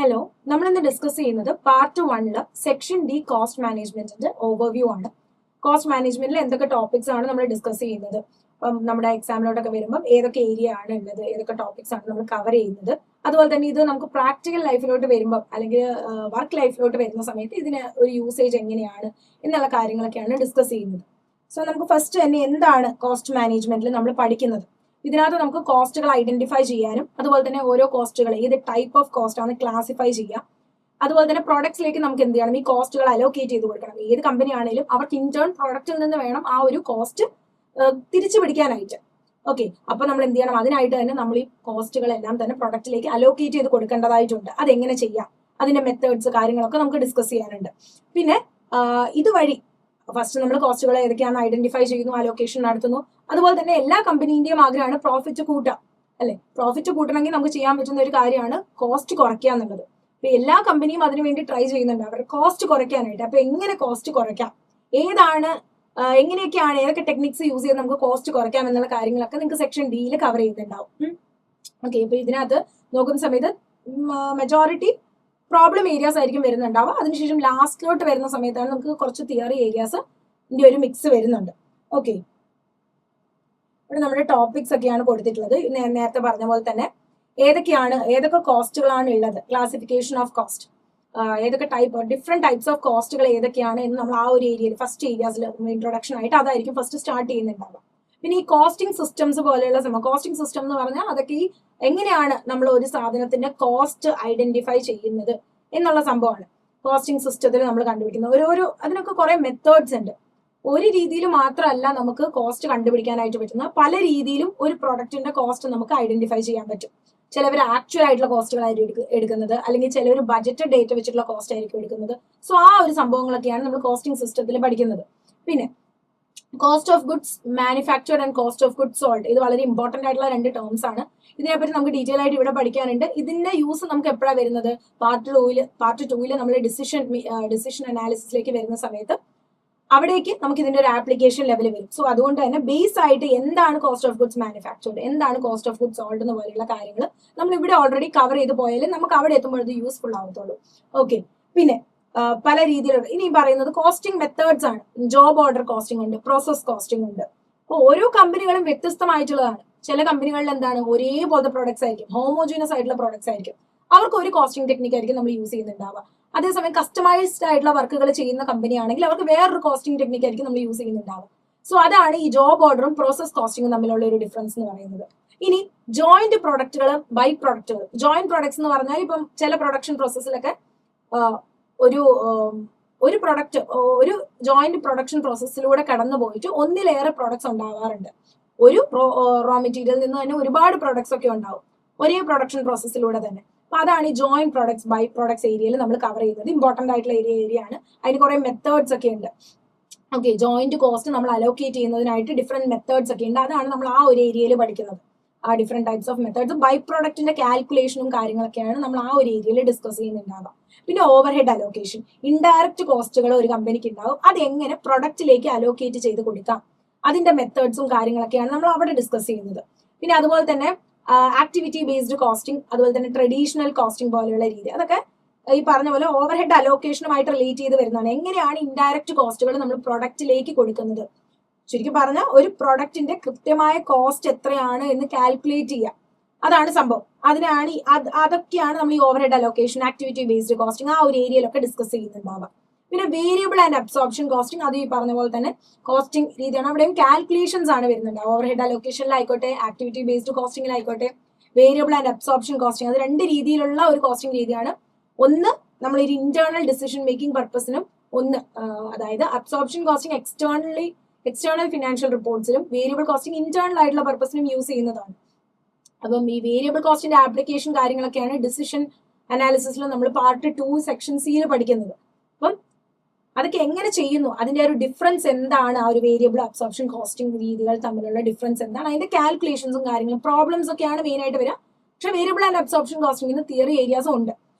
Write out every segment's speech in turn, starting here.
Hello, നമ്മൾ ഇന്ന് discuss ചെയ്യുന്നത് പാർട്ട് 1 സെക്ഷൻ ഡി കോസ്റ്റ് മാനേജ്മെന്റിന്റെ ഓവർവ്യൂ ആണ്. കോസ്റ്റ് മാനേജ്മെന്റിൽ എന്തൊക്കെ ടോപ്പിക്സ് ആണ് നമ്മൾ ഡിസ്കസ് ചെയ്യുന്നത്, നമ്മുടെ എക്സാമിലോട്ടൊക്കെ വരുമ്പോൾ ഏതൊക്കെ ഏരിയ ആണ് ഉള്ളത്, ഏതൊക്കെ ടോപ്പിക്സ് ആണ് നമ്മൾ കവർ ചെയ്യുന്നത്, അതുപോലെ തന്നെ ഇത് നമുക്ക് പ്രാക്ടിക്കൽ ലൈഫിലോട്ട് വരുമ്പോൾ അല്ലെങ്കിൽ വർക്ക് ലൈഫിലോട്ട് വരുന്ന സമയത്ത് ഇതിന് ഒരു യൂസേജ് എങ്ങനെയാണ് എന്നുള്ള കാര്യങ്ങളൊക്കെയാണ് ഡിസ്കസ് ചെയ്യുന്നത്. സോ നമുക്ക് ഫസ്റ്റ് തന്നെ എന്താണ് കോസ്റ്റ് മാനേജ്മെന്റിൽ നമ്മൾ പഠിക്കുന്നത്. ഇതിനകത്ത് നമുക്ക് കോസ്റ്റുകൾ ഐഡന്റിഫൈ ചെയ്യാനും അതുപോലെ തന്നെ ഓരോ കോസ്റ്റുകൾ ഏത് ടൈപ്പ് ഓഫ് കോസ്റ്റ് ആണ് ക്ലാസിഫൈ ചെയ്യാം. അതുപോലെ തന്നെ പ്രോഡക്ട്സിലേക്ക് നമുക്ക് എന്ത് ചെയ്യണം, ഈ കോസ്റ്റുകൾ അലോക്കേറ്റ് ചെയ്ത് കൊടുക്കണം. ഏത് കമ്പനി ആണെങ്കിലും അവർക്ക് ഇന്റേൺ പ്രോഡക്റ്റിൽ നിന്ന് വേണം ആ ഒരു കോസ്റ്റ് തിരിച്ചു പിടിക്കാനായിട്ട്. ഓക്കെ, അപ്പൊ നമ്മൾ എന്ത് ചെയ്യണം, അതിനായിട്ട് തന്നെ നമ്മൾ ഈ കോസ്റ്റുകളെല്ലാം തന്നെ പ്രൊഡക്റ്റിലേക്ക് അലോക്കേറ്റ് ചെയ്ത് കൊടുക്കേണ്ടതായിട്ടുണ്ട്. അതെങ്ങനെ ചെയ്യാം, അതിന്റെ മെത്തേഡ്സ് കാര്യങ്ങളൊക്കെ നമുക്ക് ഡിസ്കസ് ചെയ്യാനുണ്ട്. പിന്നെ ഇതുവഴി ഫസ്റ്റ് നമ്മൾ കോസ്റ്റുകൾ ഏതൊക്കെയാണെന്ന് ഐഡന്റിഫൈ ചെയ്യുന്നു, അലോക്കേഷൻ നടത്തുന്നു. അതുപോലെ തന്നെ എല്ലാ കമ്പനീന്റെയും ആഗ്രഹമാണ് പ്രോഫിറ്റ് കൂട്ടാം, അല്ലെ? പ്രോഫിറ്റ് കൂട്ടണമെങ്കിൽ നമുക്ക് ചെയ്യാൻ പറ്റുന്ന ഒരു കാര്യമാണ് കോസ്റ്റ് കുറയ്ക്കുക എന്നുള്ളത്. അപ്പൊ എല്ലാ കമ്പനിയും അതിനു വേണ്ടി ട്രൈ ചെയ്യുന്നുണ്ട് അവരുടെ കോസ്റ്റ് കുറയ്ക്കാനായിട്ട്. അപ്പൊ എങ്ങനെ കോസ്റ്റ് കുറയ്ക്കാം, ഏതാണ് എങ്ങനെയൊക്കെയാണ്, ഏതൊക്കെ ടെക്നിക്സ് യൂസ് ചെയ്ത് നമുക്ക് കോസ്റ്റ് കുറയ്ക്കാം എന്നുള്ള കാര്യങ്ങളൊക്കെ നിങ്ങൾക്ക് സെക്ഷൻ ഡിയിൽ കവർ ചെയ്യുന്നുണ്ടാവും. ഓക്കെ, ഇപ്പൊ ഇതിനകത്ത് നോക്കുന്ന സമയത്ത് മെജോറിറ്റി പ്രോബ്ലം ഏരിയാസ് ആയിരിക്കും വരുന്നുണ്ടാവുക. അതിനുശേഷം ലാസ്റ്റിലോട്ട് വരുന്ന സമയത്താണ് നമുക്ക് കുറച്ച് തിയറി ഏരിയാസ് ഒരു മിക്സ് വരുന്നുണ്ട്. ഓക്കെ, ഇവിടെ നമ്മുടെ ടോപ്പിക്സ് ഒക്കെയാണ് കൊടുത്തിട്ടുള്ളത്. നേരത്തെ പറഞ്ഞ പോലെ തന്നെ ഏതൊക്കെ കോസ്റ്റുകളാണ് ഉള്ളത്, ക്ലാസിഫിക്കേഷൻ ഓഫ് കോസ്റ്റ്, ഏതൊക്കെ ഡിഫറെന്റ് ടൈപ്സ് ഓഫ് കോസ്റ്റുകൾ ഏതൊക്കെയാണ് എന്ന് നമ്മൾ ആ ഒരു ഏരിയയിൽ ഫസ്റ്റ് ഏരിയാസിൽ ഇൻട്രൊഡക്ഷൻ ആയിട്ട് അതായിരിക്കും ഫസ്റ്റ് സ്റ്റാർട്ട് ചെയ്യുന്നുണ്ടാവുക. പിന്നെ ഈ കോസ്റ്റിംഗ് സിസ്റ്റംസ് പോലെയുള്ള കോസ്റ്റിംഗ് സിസ്റ്റം എന്ന് പറഞ്ഞാൽ അതൊക്കെ ഈ എങ്ങനെയാണ് നമ്മൾ ഒരു സാധനത്തിന്റെ കോസ്റ്റ് ഐഡന്റിഫൈ ചെയ്യുന്നത് എന്നുള്ള സംഭവമാണ് കോസ്റ്റിംഗ് സിസ്റ്റത്തിൽ നമ്മൾ കണ്ടുപിടിക്കുന്നത്. അതിനൊക്കെ കുറെ മെത്തേഡ്സ് ഉണ്ട്. ഒരു രീതിയിൽ മാത്രമല്ല നമുക്ക് കോസ്റ്റ് കണ്ടുപിടിക്കാനായിട്ട് പറ്റുന്ന, പല രീതിയിലും ഒരു പ്രൊഡക്റ്റിന്റെ കോസ്റ്റ് നമുക്ക് ഐഡന്റിഫൈ ചെയ്യാൻ പറ്റും. ചിലവർ ആക്ച്വൽ ആയിട്ടുള്ള കോസ്റ്റുകളായിരിക്കും എടുക്കുന്നത്, അല്ലെങ്കിൽ ചിലവർ ബജറ്റ് ഡേറ്റ വെച്ചിട്ടുള്ള കോസ്റ്റ് ആയിരിക്കും എടുക്കുന്നത്. സോ ആ ഒരു സംഭവങ്ങളൊക്കെയാണ് നമ്മൾ കോസ്റ്റിംഗ് സിസ്റ്റത്തിൽ പഠിക്കുന്നത്. പിന്നെ cost of goods manufactured and cost of goods sold, ഇത് വളരെ ഇമ്പോർട്ടന്റ് ആയിട്ടുള്ള രണ്ട് ടേംസ് ആണ്. ഇതിനെപ്പറ്റി നമുക്ക് ഡീറ്റെയിൽ ആയിട്ട് ഇവിടെ പഠിക്കാനുണ്ട്. ഇതിന്റെ യൂസ് നമുക്ക് എപ്പോഴാണ് വരുന്നത്, പാർട്ട് ടൂവില് നമ്മൾ ഡിസിഷൻ അനാലിസിസിലേക്ക് വരുന്ന സമയത്ത് അവിടേക്ക് നമുക്ക് ഇതിന്റെ ഒരു ആപ്ലിക്കേഷൻ ലെവൽ വരും. സോ അതുകൊണ്ട് തന്നെ ബേസ് ആയിട്ട് എന്താണ് കോസ്റ്റ് ഓഫ് ഗുഡ്സ് മാനുഫാക്ചർഡ്, എന്താണ് കോസ്റ്റ് ഓഫ് ഗുഡ്സ് സോൾഡ് എന്ന പോലെയുള്ള കാര്യങ്ങൾ നമ്മൾ ഇവിടെ ഓൾറെഡി കവർ ചെയ്ത് പോയാലും നമുക്ക് അവിടെ എത്തുമ്പോൾ ഇത് യൂസ്ഫുൾ ആവത്തുള്ളൂ. ഓക്കെ, പിന്നെ പല രീതിയിലുള്ള ഇനി പറയുന്നത് കോസ്റ്റിംഗ് മെത്തേഡ്സ് ആണ്. ജോബ് ഓർഡർ കോസ്റ്റിംഗ് ഉണ്ട്, പ്രോസസ് കോസ്റ്റിംഗ് ഉണ്ട്. അപ്പോൾ ഓരോ കമ്പനികളും വ്യത്യസ്തമായിട്ടുള്ളതാണ്. ചില കമ്പനികളിൽ എന്താണ് ഒരേപോലത്തെ പ്രോഡക്ട്സ് ആയിരിക്കും, ഹോമോജീനസ് ആയിട്ടുള്ള പ്രോഡക്ട്സ് ആയിരിക്കും. അവർക്ക് ഒരു കോസ്റ്റിംഗ് ടെക്നിക് ആയിരിക്കും നമ്മൾ യൂസ് ചെയ്യുന്നുണ്ടാവുക. അതേസമയം കസ്റ്റമൈസ്ഡ് ആയിട്ടുള്ള വർക്കുകൾ ചെയ്യുന്ന കമ്പനി ആണെങ്കിൽ അവർക്ക് വേറൊരു കോസ്റ്റിംഗ് ടെക്നിക് ആയിരിക്കും നമ്മൾ യൂസ് ചെയ്യുന്നുണ്ടാവുക. സോ അതാണ് ഈ ജോബ് ഓർഡറും പ്രോസസ് കോസ്റ്റിംഗും തമ്മിലുള്ള ഒരു ഡിഫറൻസ് എന്ന് പറയുന്നത്. ഇനി ജോയിന്റ് പ്രൊഡക്റ്റുകൾ, ബൈ പ്രൊഡക്റ്റുകൾ. ജോയിന്റ് പ്രൊഡക്ട്സ് എന്ന് പറഞ്ഞാൽ ഇപ്പം ചില പ്രൊഡക്ഷൻ പ്രോസസ്സിലൊക്കെ ഒരു പ്രൊഡക്റ്റ് ഒരു ജോയിന്റ് പ്രൊഡക്ഷൻ പ്രോസസ്സിലൂടെ കടന്നു പോയിട്ട് ഒന്നിലേറെ പ്രൊഡക്ട്സ് ഉണ്ടാവാറുണ്ട്. ഒരു റോ മെറ്റീരിയലിൽ നിന്ന് തന്നെ ഒരുപാട് പ്രൊഡക്ട്സ് ഒക്കെ ഉണ്ടാവും ഒരേ പ്രൊഡക്ഷൻ പ്രോസസ്സിലൂടെ തന്നെ. അപ്പൊ അതാണ് ഈ ജോയിന്റ് പ്രോഡക്ട്സ്, ബൈ പ്രോഡക്ട്സ് ഏരിയയിൽ നമ്മൾ കവർ ചെയ്യുന്നത്. ഇമ്പോർട്ടന്റ് ആയിട്ടുള്ള ഏരിയ ആണ്. അതിന് കുറെ മെത്തേഡ്സ് ഒക്കെ ഉണ്ട്. ഓക്കെ, ജോയിന്റ് കോസ്റ്റ് നമ്മൾ അലോക്കേറ്റ് ചെയ്യുന്നതിനായിട്ട് ഡിഫറെന്റ് മെത്തേഡ്സ് ഒക്കെ ഉണ്ട്. അതാണ് നമ്മൾ ആ ഒരു ഏരിയയിൽ പഠിക്കുന്നത്. ആ different types of methods, by പ്രോഡക്റ്റിന്റെ കാൽക്കുലേഷനും കാര്യങ്ങളൊക്കെയാണ് നമ്മൾ ആ ഒരു ഏരിയയിൽ ഡിസ്കസ് ചെയ്യുന്നുണ്ടാവുക. പിന്നെ ഓവർ ഹെഡ് അലോക്കേഷൻ, ഇൻഡയറക്റ്റ് കോസ്റ്റുകൾ ഒരു കമ്പനിക്ക് ഉണ്ടാവും. അത് എങ്ങനെ പ്രൊഡക്റ്റിലേക്ക് അലോക്കേറ്റ് ചെയ്ത് കൊടുക്കാം, അതിന്റെ മെത്തേഡ്സും കാര്യങ്ങളൊക്കെയാണ് നമ്മൾ അവിടെ ഡിസ്കസ് ചെയ്യുന്നത്. പിന്നെ അതുപോലെ തന്നെ ആക്ടിവിറ്റി ബേസ്ഡ് കോസ്റ്റിംഗ്, അതുപോലെ തന്നെ ട്രഡീഷണൽ കോസ്റ്റിംഗ് പോലെയുള്ള രീതി, അതൊക്കെ ഈ പറഞ്ഞ പോലെ ഓവർ ഹെഡ് അലോക്കേഷനുമായിട്ട് റിലേറ്റ് ചെയ്ത് വരുന്നതാണ്. എങ്ങനെയാണ് ഇൻഡയറക്റ്റ് കോസ്റ്റുകൾ നമ്മൾ പ്രൊഡക്റ്റിലേക്ക് കൊടുക്കുന്നത്. ശരിക്കും പറഞ്ഞാൽ ഒരു പ്രൊഡക്റ്റിന്റെ കൃത്യമായ കോസ്റ്റ് എത്രയാണ് എന്ന് കാൽക്കുലേറ്റ് ചെയ്യുക, അതാണ് സംഭവം. അതൊക്കെയാണ് നമ്മൾ ഈ over head allocation, activity based costing ആ ഒരു ഏരിയയിലൊക്കെ ഡിസ്കസ് ചെയ്യുന്നുണ്ടാവുക. പിന്നെ വേരിയബിൾ ആൻഡ് അബ്സോർപ്ഷൻ കോസ്റ്റിംഗ്, അത് ഈ പറഞ്ഞ പോലെ തന്നെ കോസ്റ്റിംഗ് രീതിയാണ്. അവിടെയും കാൽക്കുലേഷൻസ് ആണ് വരുന്നുണ്ട്. ഓവർ ഹെഡ് അലോക്കേഷനിലായിക്കോട്ടെ, ആക്ടിവിറ്റി ബേസ്ഡ് കോസ്റ്റിംഗിലായിക്കോട്ടെ, വേരിയബിൾ ആൻഡ് അബ്സോർപ്ഷൻ കോസ്റ്റിംഗ്, അത് രണ്ട് രീതിയിലുള്ള ഒരു കോസ്റ്റിംഗ് രീതിയാണ്. ഒന്ന് നമ്മൾ ഒരു ഇന്റേണൽ ഡിസിഷൻ മേക്കിംഗ് പർപ്പസിനും, അതായത് അബ്സോർപ്ഷൻ കോസ്റ്റിംഗ് എക്സ്റ്റേണൽ ഫിനാൻഷ്യൽ റിപ്പോർട്ട്സിലും, വേരിയബിൾ കോസ്റ്റിംഗ് ഇന്റേണൽ ആയിട്ടുള്ള പർപ്പസിനും യൂസ് ചെയ്യുന്നതാണ്. അപ്പം ഈ വേരിയബിൾ കോസ്റ്റിന്റെ ആപ്ലിക്കേഷൻ കാര്യങ്ങളൊക്കെയാണ് ഡിസിഷൻ അനാലിസിസിൽ നമ്മൾ പാർട്ട് 2 സെക്ഷൻ സിയിൽ പഠിക്കുന്നത്. അപ്പം അതൊക്കെ എങ്ങനെ ചെയ്യുന്നു, അതിന്റെ ഒരു ഡിഫറൻസ് എന്താണ്, ആ ഒരു വേരിയബിൾ അബ്സോർപ്ഷൻ കോസ്റ്റിംഗ് രീതികൾ തമ്മിലുള്ള ഡിഫറൻസ് എന്താണ്, അതിന്റെ കാൽക്കുലേഷൻസും കാര്യങ്ങളും പ്രോബ്ലംസ് ഒക്കെയാണ് മെയിൻ ആയിട്ട് വരിക. പക്ഷെ വേരിയബിൾ ആൻഡ് അബ്സോർപ്ഷൻ കോസ്റ്റിംഗിന് തിയറി ഏരിയാസും ഉണ്ട്.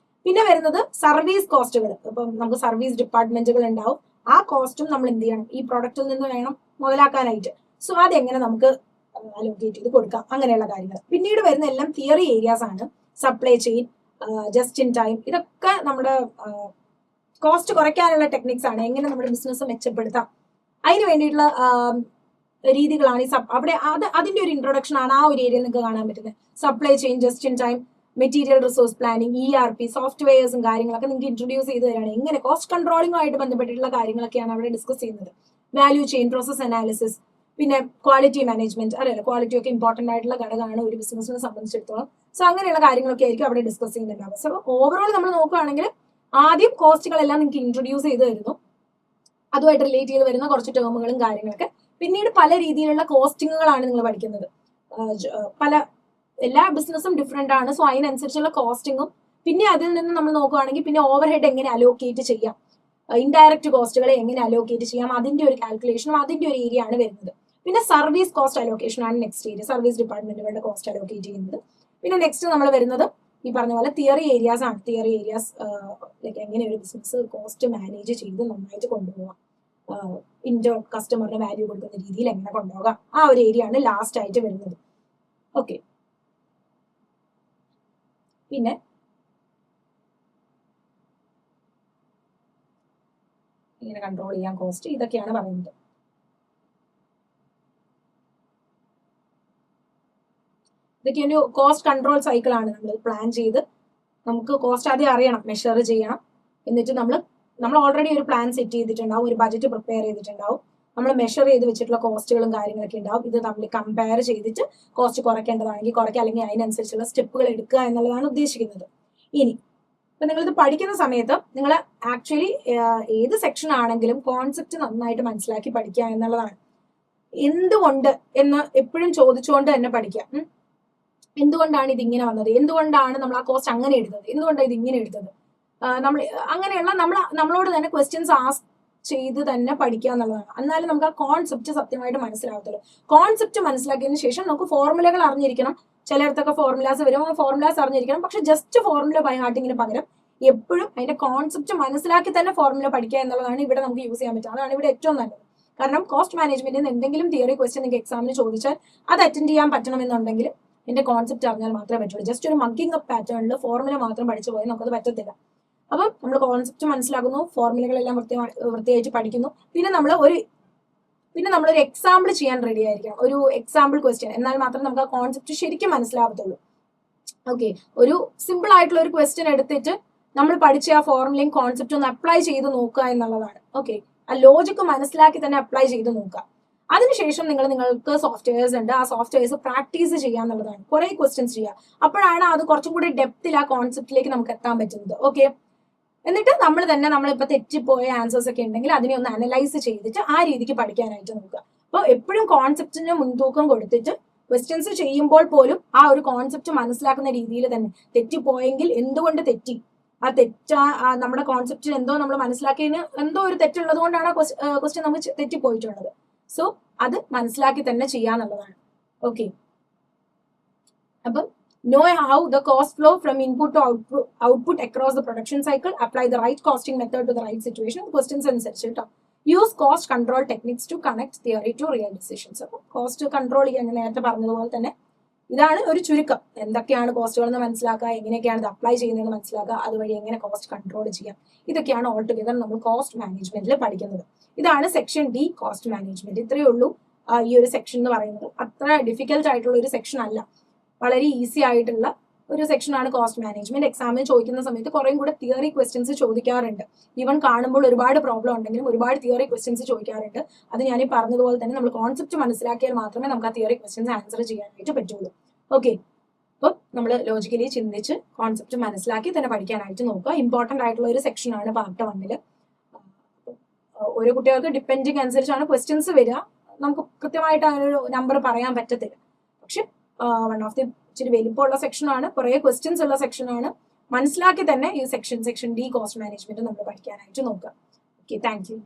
പിന്നെ വരുന്നത് സർവീസ് കോസ്റ്റുകൾ. ഇപ്പം നമുക്ക് സർവീസ് ഡിപ്പാർട്ട്മെന്റുകൾ ഉണ്ടാവും. ആ കോസ്റ്റും നമ്മൾ എന്ത് ചെയ്യണം, ഈ പ്രൊഡക്റ്റിൽ നിന്ന് വേണം മുതലാക്കാനായിട്ട്. സോ അതെങ്ങനെ നമുക്ക് അലോക്കേറ്റ് ചെയ്ത് കൊടുക്കാം, അങ്ങനെയുള്ള കാര്യങ്ങൾ. പിന്നീട് വരുന്ന എല്ലാം തിയറി ഏരിയാസ് ആണ്. Supply chain, just in time, ഇതൊക്കെ നമ്മുടെ കോസ്റ്റ് കുറയ്ക്കാനുള്ള ടെക്നിക്സ് ആണ്. എങ്ങനെ നമ്മുടെ ബിസിനസ് മെച്ചപ്പെടുത്താം, അതിന് വേണ്ടിയിട്ടുള്ള രീതികളാണ് അവിടെ അതിന്റെ ഒരു ഇൻട്രൊഡക്ഷൻ ആണ് ആ ഒരു ഏരിയയിൽ നിങ്ങൾക്ക് കാണാൻ പറ്റുന്നത്. Supply chain, just in time, material resource planning, ERP, സോഫ്റ്റ്വെയർസും കാര്യങ്ങളൊക്കെ നിങ്ങൾക്ക് ഇൻട്രൊഡ്യൂസ് ചെയ്ത് തരാണ്. എങ്ങനെ കോസ്റ്റ് കൺട്രോളിംഗുമായിട്ട് ബന്ധപ്പെട്ടിട്ടുള്ള കാര്യങ്ങളൊക്കെയാണ് അവിടെ ഡിസ്കസ് ചെയ്യുന്നത്. വാല്യൂ ചെയിൻ, പ്രോസസ് അനാലിസിസ്, പിന്നെ ക്വാളിറ്റി മാനേജ്മെന്റ്, അറിയാലോ ക്വാളിറ്റി ഒക്കെ ഇമ്പോർട്ടന്റ് ആയിട്ടുള്ള ഘടകമാണ് ഒരു ബിസിനസിനെ സംബന്ധിച്ചിടത്തോളം. സോ അങ്ങനെയുള്ള കാര്യങ്ങളൊക്കെ ആയിരിക്കും അവിടെ ഡിസ്കസ് ചെയ്യുന്നുണ്ടാവുക. സോ ഓവറോൾ നമ്മൾ നോക്കുകയാണെങ്കിൽ ആദ്യം കോസ്റ്റുകളെല്ലാം നിങ്ങൾക്ക് ഇൻട്രൊഡ്യൂസ് ചെയ്ത് തരുന്നു, അതുമായിട്ട് റിലേറ്റ് ചെയ്ത് വരുന്ന കുറച്ച് ടേമുകളും കാര്യങ്ങളൊക്കെ. പിന്നീട് പല രീതിയിലുള്ള കോസ്റ്റിങ്ങുകളാണ് നിങ്ങൾ പഠിക്കുന്നത്. എല്ലാ ബിസിനസ്സും ഡിഫറെന്റ് ആണ്. സോ അതിനനുസരിച്ചുള്ള കോസ്റ്റിങ്ങും, പിന്നെ അതിൽ നിന്ന് നമ്മൾ നോക്കുകയാണെങ്കിൽ പിന്നെ ഓവർ ഹെഡ് എങ്ങനെ അലോക്കേറ്റ് ചെയ്യാം, ഇൻഡയറക്റ്റ് കോസ്റ്റുകളെ എങ്ങനെ അലോക്കേറ്റ് ചെയ്യാം, അതിന്റെ ഒരു കാൽക്കുലേഷനും അതിന്റെ ഒരു ഏരിയ ആണ് വരുന്നത്. പിന്നെ സർവീസ് കോസ്റ്റ് അലോക്കേഷൻ ആണ് നെക്സ്റ്റ് ഏരിയ, സർവീസ് ഡിപ്പാർട്ട്മെന്റുകളുടെ കോസ്റ്റ് അലോക്കേറ്റ് ചെയ്യുന്നത്. പിന്നെ നെക്സ്റ്റ് നമ്മൾ വരുന്നത് ഈ പറഞ്ഞ പോലെ തിയറി ഏരിയാസ് ആണ്. തിയറി ഏരിയാസ് ലൈക്ക് എങ്ങനെ ഒരു ബിസിനസ് കോസ്റ്റ് മാനേജ് ചെയ്ത് നന്നായിട്ട് കൊണ്ടുപോകാം, കസ്റ്റമറിന് വാല്യൂ കൊടുക്കുന്ന രീതിയിൽ എങ്ങനെ കൊണ്ടുപോകാം, ആ ഒരു ഏരിയ ആണ് ലാസ്റ്റ് ആയിട്ട് വരുന്നത്. ഓക്കെ, പിന്നെ ഇങ്ങനെ കൺട്രോൾ ചെയ്യാൻ കോസ്റ്റ്, ഇതൊക്കെയാണ് പറയുന്നത്. ഇതൊക്കെ ഒരു കോസ്റ്റ് കൺട്രോൾ സൈക്കിൾ ആണ്. നമ്മൾ പ്ലാൻ ചെയ്ത് നമുക്ക് കോസ്റ്റ് ആദ്യം അറിയണം, മെഷർ ചെയ്യണം, എന്നിട്ട് നമ്മൾ ഓൾറെഡി ഒരു പ്ലാൻ സെറ്റ് ചെയ്തിട്ടുണ്ടാവും, ഒരു ബജറ്റ് പ്രിപ്പയർ ചെയ്തിട്ടുണ്ടാവും, നമ്മൾ മെഷർ ചെയ്ത് വെച്ചിട്ടുള്ള കോസ്റ്റുകളും കാര്യങ്ങളൊക്കെ ഉണ്ടാവും. ഇത് തമ്മിൽ കമ്പയർ ചെയ്തിട്ട് കോസ്റ്റ് കുറയ്ക്കേണ്ടതാണെങ്കിൽ കുറയ്ക്കുക, അല്ലെങ്കിൽ അതിനനുസരിച്ചുള്ള സ്റ്റെപ്പുകൾ എടുക്കുക എന്നുള്ളതാണ് ഉദ്ദേശിക്കുന്നത്. ഇനി ഇപ്പൊ നിങ്ങളിത് പഠിക്കുന്ന സമയത്ത് നിങ്ങൾ ആക്ച്വലി ഏത് സെക്ഷൻ ആണെങ്കിലും കോൺസെപ്റ്റ് നന്നായിട്ട് മനസ്സിലാക്കി പഠിക്കുക എന്നുള്ളതാണ്. എന്തുകൊണ്ട് എന്ന് എപ്പോഴും ചോദിച്ചുകൊണ്ട് തന്നെ പഠിക്കുക. എന്തുകൊണ്ടാണ് ഇത് ഇങ്ങനെ വന്നത്, എന്തുകൊണ്ടാണ് നമ്മൾ ആ കോസ്റ്റ് അങ്ങനെ എടുത്തത്, എന്തുകൊണ്ടാണ് ഇത് ഇങ്ങനെ എടുത്തത്, അങ്ങനെയുള്ള നമ്മളോട് തന്നെ ക്വസ്റ്റ്യൻസ് ആസ്ക് ചെയ്ത് തന്നെ പഠിക്കുക എന്നുള്ളതാണ്. എന്നാലും നമുക്ക് ആ കോൺസെപ്റ്റ് സത്യമായിട്ട് മനസ്സിലാവത്തുള്ളൂ. കോൺസെപ്റ്റ് മനസ്സിലാക്കിയതിന് ശേഷം നമുക്ക് ഫോർമുലകൾ അറിഞ്ഞിരിക്കണം. ചിലയിടത്തൊക്കെ ഫോർമുലാസ് വരും, ആ ഫോർമുലാസ് അറിഞ്ഞിരിക്കണം. പക്ഷെ ജസ്റ്റ് ഫോർമുല ബൈ ഹാർട്ടിങ്ങിന് പകരം എപ്പോഴും അതിന്റെ കോൺസെപ്റ്റ് മനസ്സിലാക്കി തന്നെ ഫോർമുല പഠിക്കുക എന്നുള്ളതാണ് ഇവിടെ നമുക്ക് യൂസ് ചെയ്യാൻ പറ്റുക. അതാണ് ഇവിടെ ഏറ്റവും നല്ലത്. കാരണം കോസ്റ്റ് മാനേജ്മെന്റിൽ നിന്ന് എന്തെങ്കിലും തിയറി ക്വസ്റ്റ്യൻ നിങ്ങൾക്ക് എക്സാമിന് ചോദിച്ചാൽ അത് അറ്റൻഡ് ചെയ്യാൻ പറ്റണമെന്നുണ്ടെങ്കിൽ എന്റെ കോൺസെപ്റ്റ് അറിഞ്ഞാൽ മാത്രമേ പറ്റുള്ളൂ. ജസ്റ്റ് ഒരു മഗ്ഗിങ് അപ്പ് പാറ്റേണിൽ ഫോർമുല മാത്രം പഠിച്ചു പോയാൽ നമുക്കത് പറ്റത്തില്ല. അപ്പം നമ്മൾ കോൺസെപ്റ്റ് മനസ്സിലാക്കുന്നു, ഫോർമുലകളെല്ലാം വൃത്തിയായിട്ട് പഠിക്കുന്നു. പിന്നെ നമ്മളൊരു എക്സാമ്പിൾ ചെയ്യാൻ റെഡി ആയിരിക്കണം, ഒരു എക്സാമ്പിൾ ക്വസ്റ്റ്യൻ. എന്നാൽ മാത്രം നമുക്ക് ആ കോൺസെപ്റ്റ് ശരിക്കും മനസ്സിലാവത്തുള്ളൂ. ഓക്കെ, ഒരു സിമ്പിൾ ആയിട്ടുള്ള ഒരു ക്വസ്റ്റ്യൻ എടുത്തിട്ട് നമ്മൾ പഠിച്ച ആ ഫോർമുലയും കോൺസെപ്റ്റ് ഒന്ന് അപ്ലൈ ചെയ്ത് നോക്കുക എന്നുള്ളതാണ്. ഓക്കെ, ആ ലോജിക്ക് മനസ്സിലാക്കി തന്നെ അപ്ലൈ ചെയ്ത് നോക്കുക. അതിനുശേഷം നിങ്ങൾക്ക് സോഫ്റ്റ്വെയർസ് ഉണ്ട്, ആ സോഫ്റ്റ്വെയർസ് പ്രാക്ടീസ് ചെയ്യുക എന്നുള്ളതാണ്. കുറെ ക്വസ്റ്റ്യൻസ് ചെയ്യുക, അപ്പോഴാണ് അത് കുറച്ചും കൂടി ഡെപ്തിൽ ആ കോൺസെപ്റ്റിലേക്ക് നമുക്ക് എത്താൻ പറ്റുന്നത്. ഓക്കെ, എന്നിട്ട് നമ്മളിപ്പോ തെറ്റിപ്പോയ ആൻസേഴ്സ് ഒക്കെ ഉണ്ടെങ്കിൽ അതിനെ ഒന്ന് അനലൈസ് ചെയ്തിട്ട് ആ രീതിക്ക് പഠിക്കാനായിട്ട് നോക്കുക. അപ്പോൾ എപ്പോഴും കോൺസെപ്റ്റിന് മുൻതൂക്കം കൊടുത്തിട്ട് ക്വസ്റ്റ്യൻസ് ചെയ്യുമ്പോൾ പോലും ആ ഒരു കോൺസെപ്റ്റ് മനസ്സിലാക്കുന്ന രീതിയിൽ തന്നെ, തെറ്റിപ്പോയെങ്കിൽ എന്തുകൊണ്ട് തെറ്റി, നമ്മുടെ കോൺസെപ്റ്റിന് എന്തോ നമ്മൾ മനസ്സിലാക്കിയതിന് എന്തോ ഒരു തെറ്റുള്ളത് കൊണ്ടാണ് ക്വസ്റ്റ്യൻ നമുക്ക് തെറ്റിപ്പോയിട്ടുള്ളത്. സോ അത് മനസ്സിലാക്കി തന്നെ ചെയ്യാന്നുള്ളതാണ്. ഓക്കെ, അപ്പം know how the cost flow from input to output across the production cycle, apply the right costing method to the right situation, questions അനുസരിച്ചിട്ടോ use cost control techniques to connect theory to real decisions. അപ്പോൾ cost control ചെയ്യാൻ ഞാൻ നേരത്തെ പറഞ്ഞതുപോലെ തന്നെ ഇതാണ് ഒരു ചുരുക്കം. എന്തൊക്കെയാണ് കോസ്റ്റുകളെന്ന് മനസ്സിലാക്കുക, എങ്ങനെയൊക്കെയാണ് ഇത് അപ്ലൈ ചെയ്യുന്നതെന്ന് മനസ്സിലാക്കുക, അതുവഴി എങ്ങനെ കോസ്റ്റ് കൺട്രോൾ ചെയ്യാം, ഇതൊക്കെയാണ് ഓൾ ടുഗദർ നമ്മൾ കോസ്റ്റ് മാനേജ്മെന്റിൽ പഠിക്കുന്നത്. ഇതാണ് സെക്ഷൻ ഡി, കോസ്റ്റ് മാനേജ്മെന്റ്. ഇത്രയേ ഉള്ളൂ ഈ ഒരു സെക്ഷൻ എന്ന് പറയുന്നത്. അത്ര ഡിഫിക്കൽട്ട് ആയിട്ടുള്ള ഒരു സെക്ഷൻ അല്ല, വളരെ ഈസി ആയിട്ടുള്ള ഒരു സെക്ഷനാണ് കോസ്റ്റ് മാനേജ്മെന്റ്. എക്സാമിന് ചോദിക്കുന്ന സമയത്ത് കുറേ കൂടെ തിയറി ക്വസ്റ്റ്യൻസ് ചോദിക്കാറുണ്ട്. ഈവൻ കാണുമ്പോൾ ഒരുപാട് പ്രോബ്ലം ഉണ്ടെങ്കിലും ഒരുപാട് തിയറി ക്വസ്റ്റ്യൻസ് ചോദിക്കാറുണ്ട്. അത് ഞാൻ ഈ പറഞ്ഞതുപോലെ തന്നെ നമ്മൾ കോൺസെപ്റ്റ് മനസ്സിലാക്കിയാൽ മാത്രമേ നമുക്ക് ആ തിയറി ക്വസ്റ്റ്യൻസ് ആൻസർ ചെയ്യാനായിട്ട് പറ്റുള്ളൂ. ഓക്കെ, അപ്പം നമ്മൾ ലോജിക്കലി ചിന്തിച്ച് കോൺസെപ്റ്റ് മനസ്സിലാക്കി തന്നെ പഠിക്കാനായിട്ട് നോക്കുക. ഇമ്പോർട്ടന്റ് ആയിട്ടുള്ള ഒരു സെക്ഷനാണ് പാർട്ട് 1. ഓരോ കുട്ടികൾക്ക് ഡിപ്പെൻഡിങ് അനുസരിച്ചാണ് ക്വസ്റ്റ്യൻസ് വരിക. നമുക്ക് കൃത്യമായിട്ട് അതിനൊരു നമ്പർ പറയാൻ പറ്റത്തില്ല. പക്ഷെ വൺ ഓഫ് ദി ഇച്ചിരി വലിപ്പമുള്ള സെക്ഷനാണ്, കുറേ ക്വസ്റ്റ്യൻസ് ഉള്ള സെക്ഷനാണ്. മനസ്സിലാക്കി തന്നെ ഈ സെക്ഷൻ ഡി കോസ്റ്റ് മാനേജ്മെന്റ് നമ്മൾ പഠിക്കാനായിട്ട് നോക്കുക. Okay, thank you.